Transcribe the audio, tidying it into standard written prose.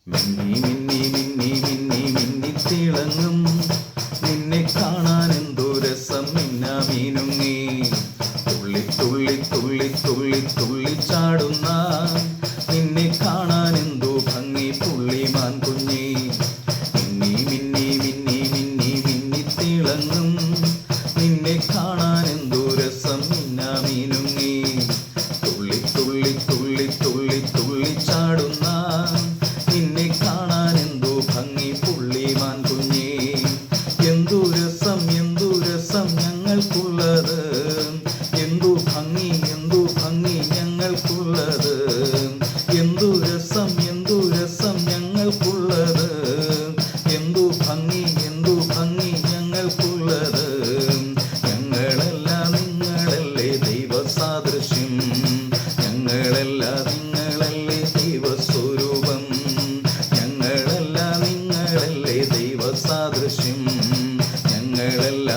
മിന്നി മിന്നി മിന്നി മിന്നി മിന്നിത്തിളങ്ങും നിന്നെ കാണാൻ എന്തോ രസം മിന്നാമീനുങ്ങി തുള്ളി തുള്ളി തുള്ളി തുള്ളി തുള്ളി ചാടുന്ന നിന്നെ കാണാൻ എന്തോ ഭംഗി പുള്ളിമാൻ കുഞ്ഞി മിന്നി മിന്നി മിന്നി മിന്നി മിന്നിത്തിളങ്ങും നിന്നെ കാണാൻ എന്തോ രസം മിന്നാമീനുങ്ങി തുള്ളി തുള്ളി തുള്ളി തുള്ളി തുള്ളി ചാടുന്ന നിന്നെ കാണാൻ എന്തോ ഭംഗി പുള്ളിമാൻ കുഞ്ഞേ എന്തു രസം ഞങ്ങൾക്കുള്ളത് എന്തു ഭംഗി ഞങ്ങൾക്കുള്ളത് എന്തു രസം ഞങ്ങൾക്കുള്ളത് എന്തു ഭംഗി ഞങ്ങൾക്കുള്ളത് ഞങ്ങളല്ല നിങ്ങളല്ലേ ദൈവസാദൃശ്യം ഞങ്ങളല്ല നിങ്ങളല്ലേ ദൈവസ്വരൂപം ഞങ്ങളല്ല നിങ്ങളല്ലേ ദൈവസാദൃശ്യം ഞങ്ങളല്ല